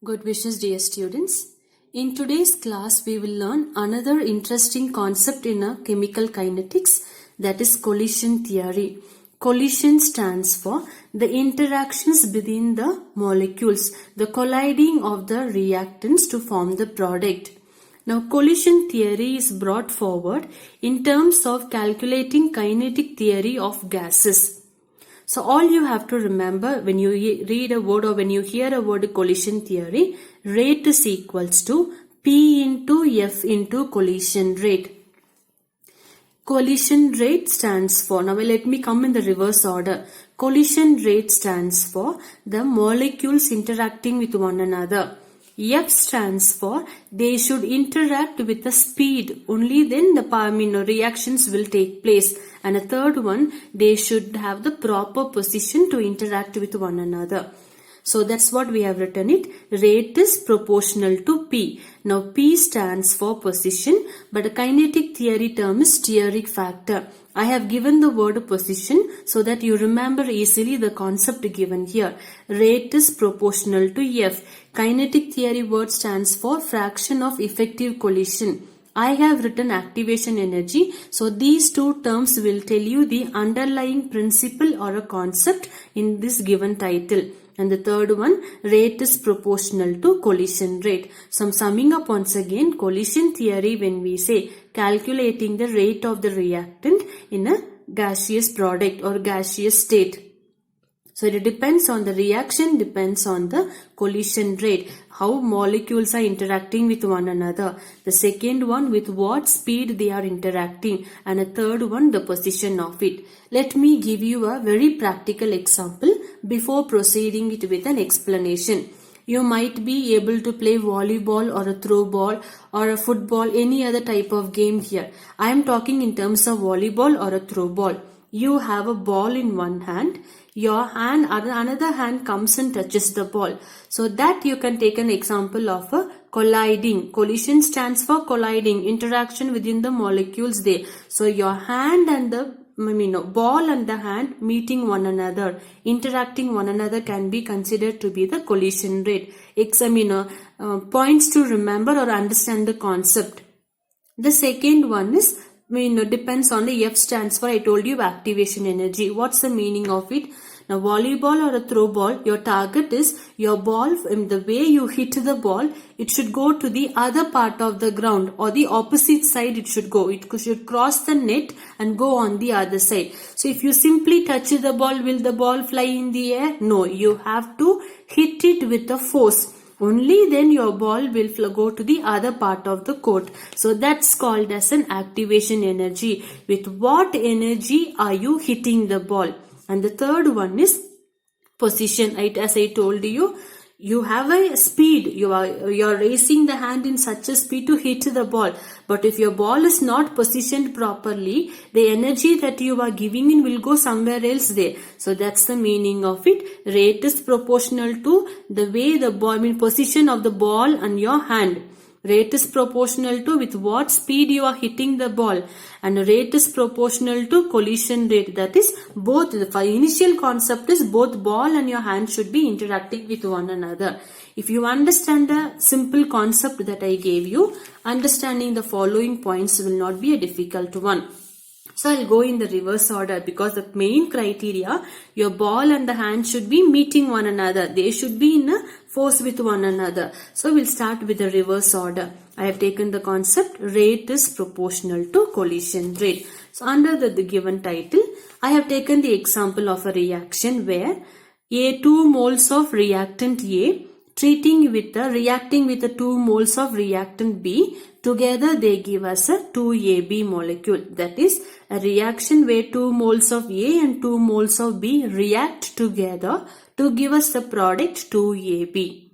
Good wishes, dear students. In today's class, we will learn another interesting concept in chemical kinetics, that is collision theory. Collision stands for the interactions between the molecules, the colliding of the reactants to form the product. Now, collision theory is brought forward in terms of calculating kinetic theory of gases. So all you have to remember when you read a word or when you hear a word collision theory, rate is equals to P into F into collision rate. Collision rate stands for, now let me come in the reverse order. Collision rate stands for the molecules interacting with one another. F stands for they should interact with the speed, only then the reactions will take place. And a third one, they should have the proper position to interact with one another. So that's what we have written it. Rate is proportional to P. Now P stands for position, but a kinetic theory term is steric factor. I have given the word position so that you remember easily the concept given here. Rate is proportional to F. Kinetic theory word stands for fraction of effective collision. I have written activation energy. So these two terms will tell you the underlying principle or a concept in this given title. And the third one, rate is proportional to collision rate. So I'm summing up once again, collision theory when we say calculating the rate of the reactant in a gaseous product or gaseous state. So it depends on the reaction, depends on the collision rate, how molecules are interacting with one another. The second one, with what speed they are interacting, and a third one, the position of it. Let me give you a very practical example before proceeding it with an explanation. You might be able to play volleyball or a throw ball or a football, any other type of game here. I am talking in terms of volleyball or a throw ball. You have a ball in one hand. Your hand, another hand comes and touches the ball. So that you can take an example of a colliding. Collision stands for colliding, interaction within the molecules there. So your hand and the ball and the hand meeting one another, interacting one another can be considered to be the collision rate. Points to remember or understand the concept. The second one is depends on the F stands for, I told you, activation energy. What's the meaning of it? Now volleyball or a throw ball, your target is your ball, the way you hit the ball, it should go to the other part of the ground or the opposite side it should go. It should cross the net and go on the other side. So if you simply touch the ball, will the ball fly in the air? No, you have to hit it with a force. Only then your ball will go to the other part of the court. So that's called as an activation energy. With what energy are you hitting the ball? And the third one is position. As I told you, you have a speed. You are raising the hand in such a speed to hit the ball. But if your ball is not positioned properly, the energy that you are giving in will go somewhere else there. So that's the meaning of it. Rate is proportional to the way the ball, position of the ball and your hand. Rate is proportional to with what speed you are hitting the ball, and rate is proportional to collision rate. That is both, the initial concept is both ball and your hand should be interacting with one another. If you understand the simple concept that I gave you, understanding the following points will not be a difficult one. So I'll go in the reverse order because the main criteria, your ball and the hand should be meeting one another. They should be in a force with one another. So we'll start with the reverse order. I have taken the concept rate is proportional to collision rate. So under the given title, I have taken the example of a reaction where 2 moles of reactant A reacting with the 2 moles of reactant B, together they give us a 2AB molecule. That is a reaction where 2 moles of A and 2 moles of B react together to give us the product 2AB.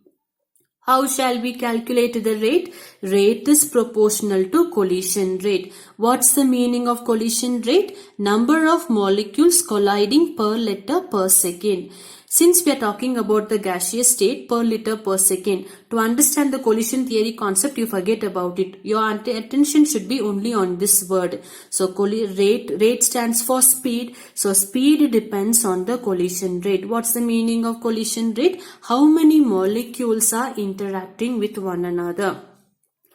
How shall we calculate the rate? Rate is proportional to collision rate. What's the meaning of collision rate? Number of molecules colliding per liter per second. Since we are talking about the gaseous state per liter per second, to understand the collision theory concept, you forget about it. Your attention should be only on this word. So rate stands for speed. So speed depends on the collision rate. What's the meaning of collision rate? How many molecules are interacting with one another.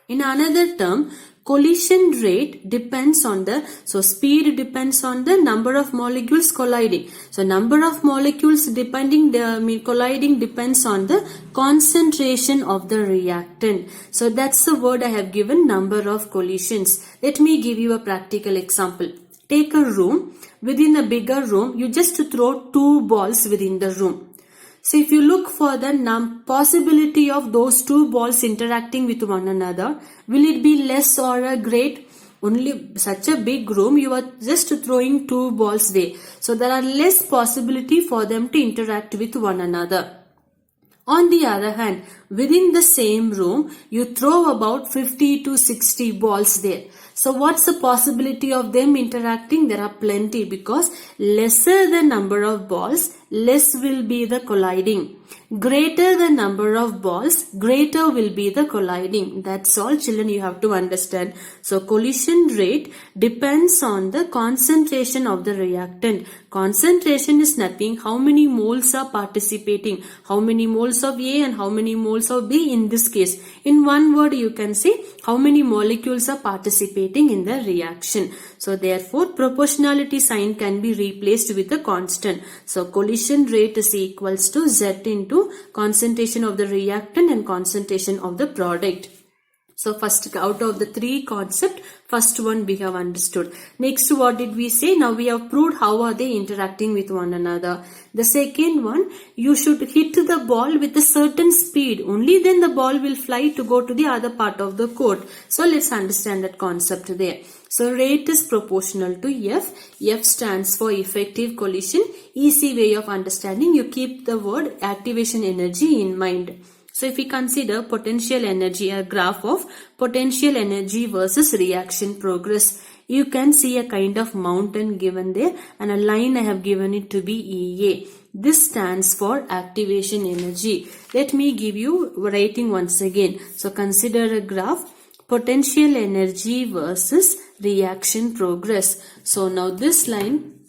In another term, collision rate depends on speed depends on the number of molecules colliding. So number of molecules colliding depends on the concentration of the reactant. So that's the word I have given, number of collisions. Let me give you a practical example. Take a room. Within a bigger room, you just throw 2 balls within the room. So if you look for the possibility of those 2 balls interacting with one another, will it be less or great? Only such a big room, you are just throwing 2 balls there. So there are less possibility for them to interact with one another. On the other hand, within the same room, you throw about 50 to 60 balls there. So what's the possibility of them interacting? There are plenty, because lesser the number of balls, less will be the colliding. Greater the number of balls, greater will be the colliding. That's all, children, you have to understand. So collision rate depends on the concentration of the reactant. Concentration is nothing. How many moles are participating? How many moles of A and how many moles of B in this case? In one word, you can say how many molecules are participating in the reaction. So therefore, proportionality sign can be replaced with a constant. So collision rate is equals to Z into concentration of the reactant and concentration of the product. So first, out of the 3 concepts, first one we have understood. Next, what did we say? Now we have proved how are they interacting with one another. The second one, you should hit the ball with a certain speed. Only then the ball will fly to go to the other part of the court. So let's understand that concept there. So rate is proportional to F. F stands for effective collision. Easy way of understanding. You keep the word activation energy in mind. So if we consider potential energy, a graph of potential energy versus reaction progress, you can see a kind of mountain given there, and a line I have given it to be EA. This stands for activation energy. Let me give you writing once again. So consider a graph, potential energy versus reaction progress. So now this line,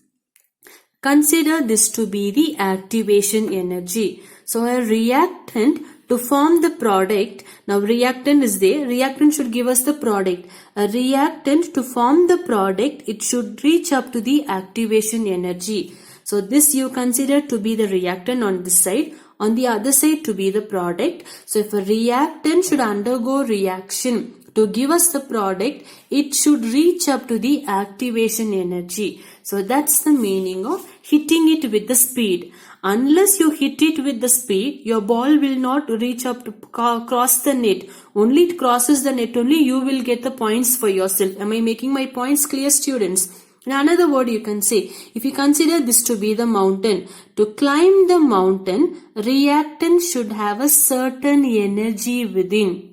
consider this to be the activation energy. So a reactant to form the product, now reactant is there, reactant should give us the product. A reactant to form the product, it should reach up to the activation energy. So this you consider to be the reactant on this side, on the other side to be the product. So if a reactant should undergo reaction to give us the product, it should reach up to the activation energy. So that's the meaning of hitting it with the speed. Unless you hit it with the speed, your ball will not reach up to cross the net. Only it crosses the net, only you will get the points for yourself. Am I making my points clear, students? In another word, you can say, if you consider this to be the mountain, to climb the mountain, reactant should have a certain energy within.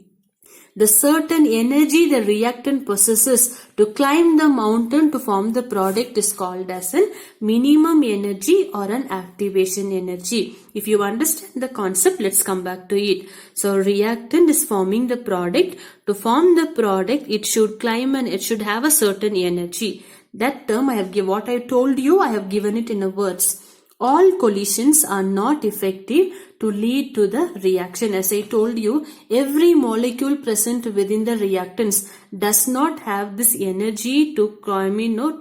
The certain energy the reactant possesses to climb the mountain to form the product is called as an minimum energy or an activation energy. If you understand the concept, let's come back to it. So reactant is forming the product. To form the product, it should climb and it should have a certain energy. That term I have given, what I told you, I have given it in a words. All collisions are not effective to lead to the reaction. As I told you, every molecule present within the reactants does not have this energy to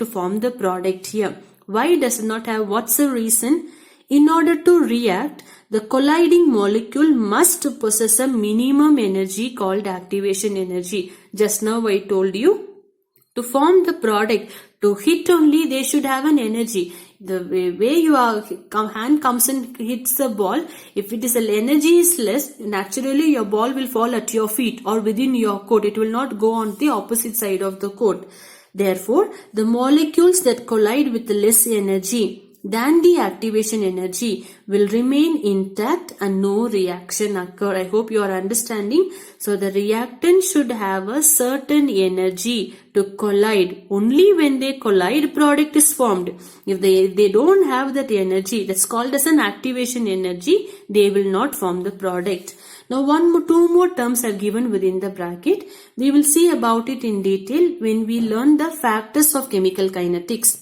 form the product here. Why does it not have? What's the reason? In order to react, the colliding molecule must possess a minimum energy called activation energy. Just now I told you, to form the product, to hit only, they should have an energy. The way your hand comes and hits the ball, if it is energy is less, naturally your ball will fall at your feet or within your court. It will not go on the opposite side of the court. Therefore, the molecules that collide with less energy, then the activation energy will remain intact and no reaction occur. I hope you are understanding. So the reactant should have a certain energy to collide. Only when they collide, product is formed. If they don't have that energy, that's called as an activation energy, they will not form the product. Now two more terms are given within the bracket. We will see about it in detail when we learn the factors of chemical kinetics.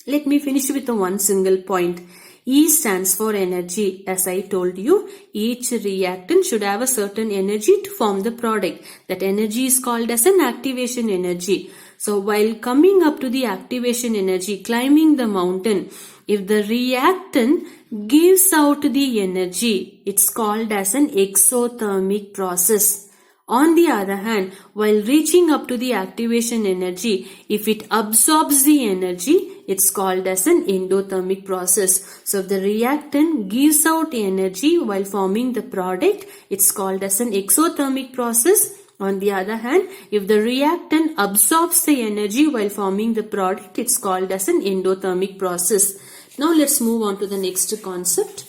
Let me finish with one single point. E stands for energy. As I told you, each reactant should have a certain energy to form the product. That energy is called as an activation energy. So while coming up to the activation energy, climbing the mountain, if the reactant gives out the energy, it's called as an exothermic process. On the other hand, while reaching up to the activation energy, if it absorbs the energy, it's called as an endothermic process. So if the reactant gives out energy while forming the product, it's called as an exothermic process. On the other hand, if the reactant absorbs the energy while forming the product, it's called as an endothermic process. Now let's move on to the next concept.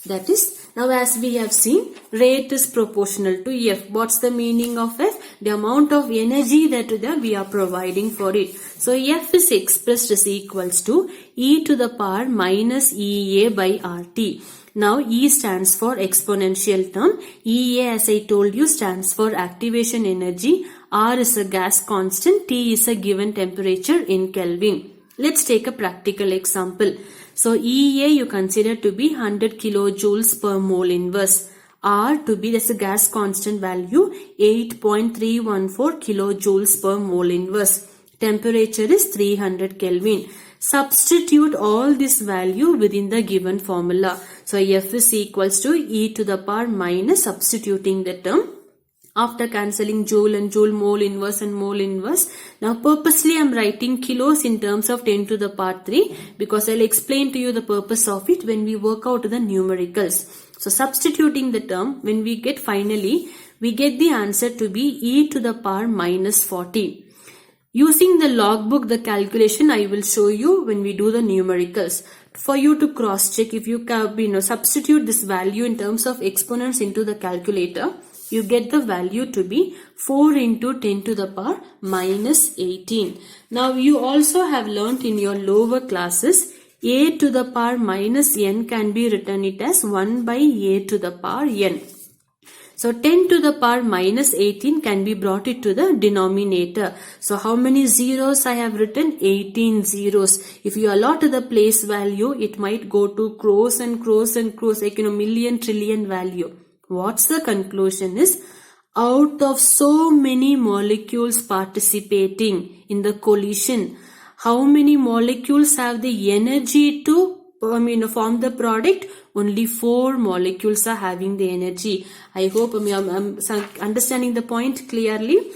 That is, now as we have seen, rate is proportional to F. What's the meaning of F? The amount of energy that we are providing for it. So F is expressed as equals to e to the power minus EA by RT. Now E stands for exponential term. EA, as I told you, stands for activation energy. R is a gas constant. T is a given temperature in Kelvin. Let's take a practical example. So EA you consider to be 100 kilojoules per mole inverse. R to be, that's a gas constant value, 8.314 kilojoules per mole inverse. Temperature is 300 Kelvin. Substitute all this value within the given formula. So F is equals to e to the power minus, substituting the term. After cancelling joule and joule, mole inverse and mole inverse. Now purposely I am writing kilos in terms of 10 to the power 3 because I will explain to you the purpose of it when we work out the numericals. So substituting the term, when we get finally, we get the answer to be e to the power minus 40. Using the logbook, the calculation I will show you when we do the numericals. For you to cross check, if you substitute this value in terms of exponents into the calculator, you get the value to be 4 into 10 to the power minus 18. Now you also have learnt in your lower classes, a to the power minus n can be written it as 1 by a to the power n. So 10 to the power minus 18 can be brought it to the denominator. So how many zeros I have written? 18 zeros. If you allot the place value, it might go to crores and crores and crores, like million, trillion value. What's the conclusion is, out of so many molecules participating in the collision, how many molecules have the energy to form the product? Only 4 molecules are having the energy. I hope I'm understanding the point clearly.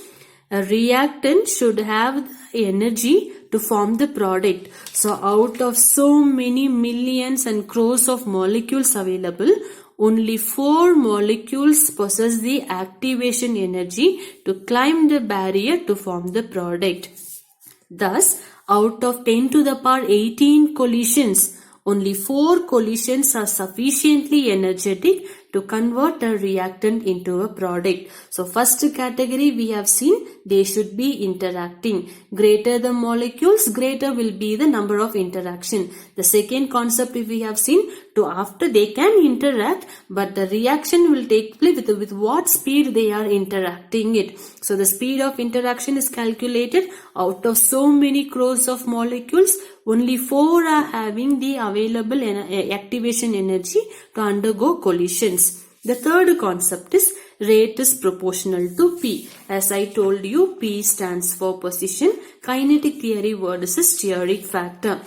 A reactant should have the energy to form the product. So out of so many millions and crores of molecules available, only 4 molecules possess the activation energy to climb the barrier to form the product. Thus, out of 10 to the power 18 collisions, only 4 collisions are sufficiently energetic to convert a reactant into a product. So first category we have seen, they should be interacting. Greater the molecules, greater will be the number of interaction. The second concept we have seen, to after they can interact, but the reaction will take place with what speed they are interacting it. So the speed of interaction is calculated. Out of so many crores of molecules, only 4 are having the available activation energy to undergo collisions. The third concept is rate is proportional to P. As I told you, P stands for position. Kinetic theory word is a steric factor.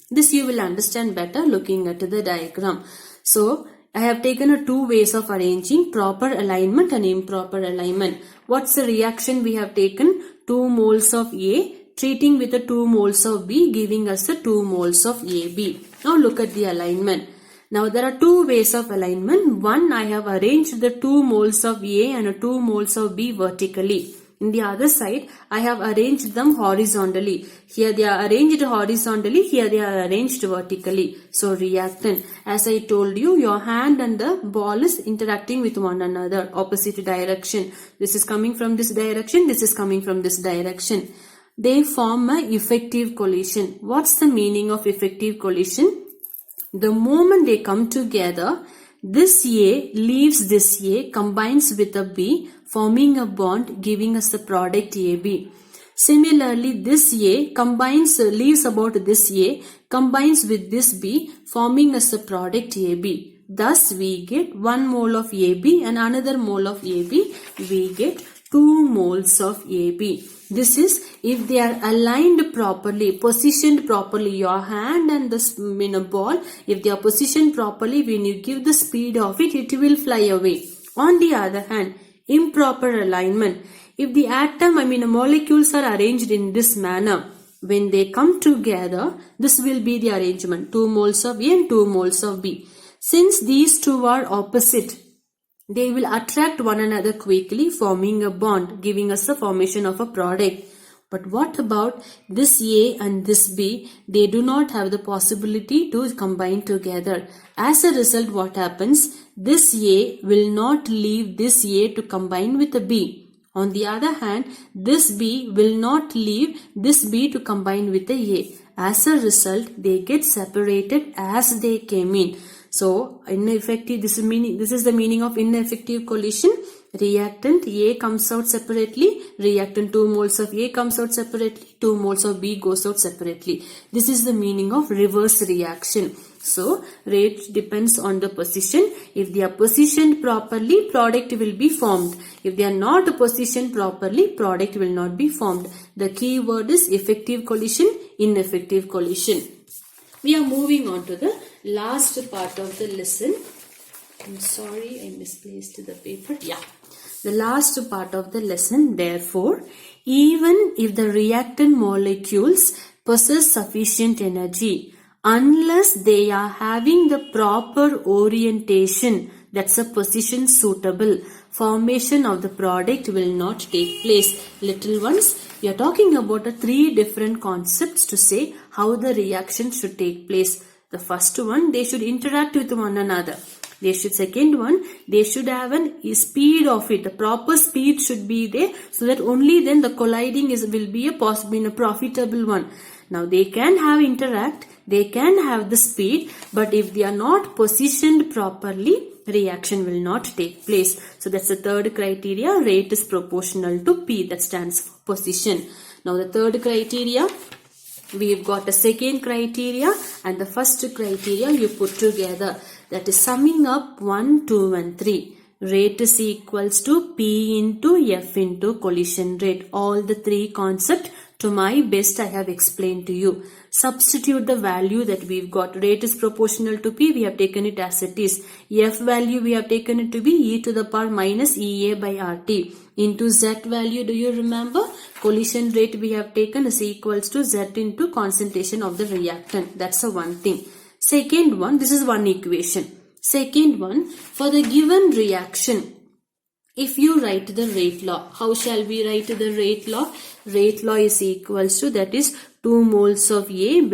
This you will understand better looking at the diagram. So I have taken 2 ways of arranging, proper alignment and improper alignment. What's the reaction we have taken? 2 moles of A treating with the 2 moles of B, giving us the 2 moles of AB. Now look at the alignment. Now there are 2 ways of alignment. One, I have arranged the 2 moles of A and 2 moles of B vertically. In the other side, I have arranged them horizontally. Here they are arranged horizontally, here they are arranged vertically. So reactant, as I told you, your hand and the ball is interacting with one another, opposite direction. This is coming from this direction, this is coming from this direction. They form a effective collision. What's the meaning of effective collision? The moment they come together, this A leaves this A, combines with a B, forming a bond, giving us the product AB. Similarly, this A leaves about this A, combines with this B, forming us the product AB. Thus, we get 1 mole of AB and another mole of AB. We get 2 moles of AB. This is if they are aligned properly, positioned properly. Your hand and the ball, if they are positioned properly, when you give the speed of it, it will fly away. On the other hand, improper alignment. If the molecules are arranged in this manner, when they come together, this will be the arrangement. 2 moles of A and 2 moles of B. Since these two are opposite, they will attract one another quickly, forming a bond, giving us the formation of a product. But what about this A and this B? They do not have the possibility to combine together. As a result, what happens? This A will not leave this A to combine with a B. On the other hand, this B will not leave this B to combine with a A. As a result, they get separated as they came in. So, ineffective, this is the meaning of ineffective collision. Reactant A comes out separately, reactant 2 moles of A comes out separately, 2 moles of B goes out separately. This is the meaning of reverse reaction. So, rate depends on the position. If they are positioned properly, product will be formed. If they are not positioned properly, product will not be formed. The key word is effective collision, ineffective collision. We are moving on to the last part of the lesson. I'm sorry, I misplaced the paper. Yeah. The last part of the lesson, therefore, even if the reactant molecules possess sufficient energy, unless they are having the proper orientation, that's a position suitable, formation of the product will not take place. Little ones, we are talking about 3 different concepts to say how the reaction should take place. The first one, they should interact with one another. Second one, they should have a speed of it. The proper speed should be there, so that only then the colliding will be a profitable one. Now they can have interact, they can have the speed, but if they are not positioned properly, reaction will not take place. So that's the third criteria. Rate is proportional to P, that stands for position. Now the third criteria, we've got a second criteria and the first criteria you put together. That is summing up 1, 2 and 3. Rate is equals to P into F into collision rate. All the 3 concepts to my best I have explained to you. Substitute the value that we've got. Rate is proportional to P. We have taken it as it is. F value we have taken it to be e to the power minus EA by RT. Into Z value, do you remember? Collision rate we have taken is equals to Z into concentration of the reactant. That's the one thing. Second one, this is one equation. Second one, for the given reaction, if you write the rate law, how shall we write the rate law? Rate law is equals to, that is 2 moles of A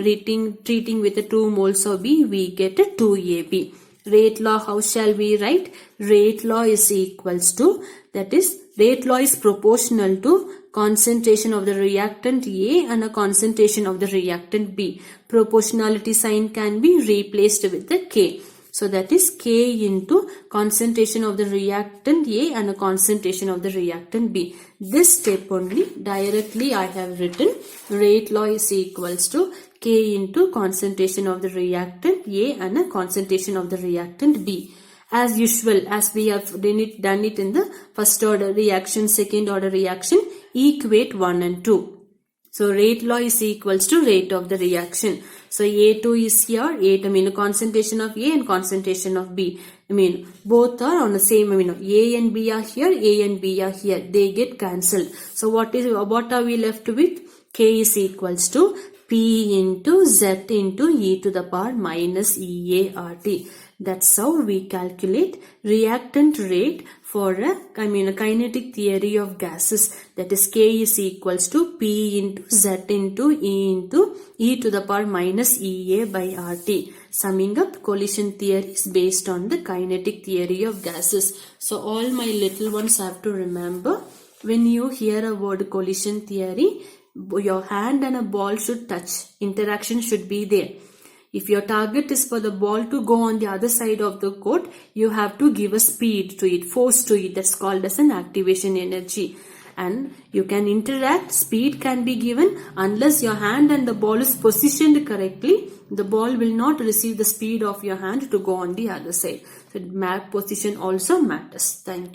treating with the 2 moles of B, we get a 2AB. Rate law, how shall we write? Rate law is equals to, that is rate law is proportional to concentration of the reactant A and a concentration of the reactant B. Proportionality sign can be replaced with the K. So that is K into concentration of the reactant A and a concentration of the reactant B. This step only directly I have written rate law is equals to K into concentration of the reactant A and a concentration of the reactant B. As usual, as we have done it in the first order reaction, second order reaction, equate 1 and 2. So rate law is equals to rate of the reaction. So A2 is here, concentration of A and concentration of B. Both are on the same, A and B are here, A and B are here. They get cancelled. So what are we left with? K is equals to P into Z into e to the power minus EART. That's how we calculate reactant rate for a kinetic theory of gases. That is K is equals to P into Z into E to the power minus EA by RT. Summing up, collision theory is based on the kinetic theory of gases. So all my little ones have to remember, when you hear a word collision theory, your hand and a ball should touch. Interaction should be there. If your target is for the ball to go on the other side of the court, you have to give a speed to it, force to it. That's called as an activation energy. And you can interact, speed can be given. Unless your hand and the ball is positioned correctly, the ball will not receive the speed of your hand to go on the other side. So map position also matters. Thank you.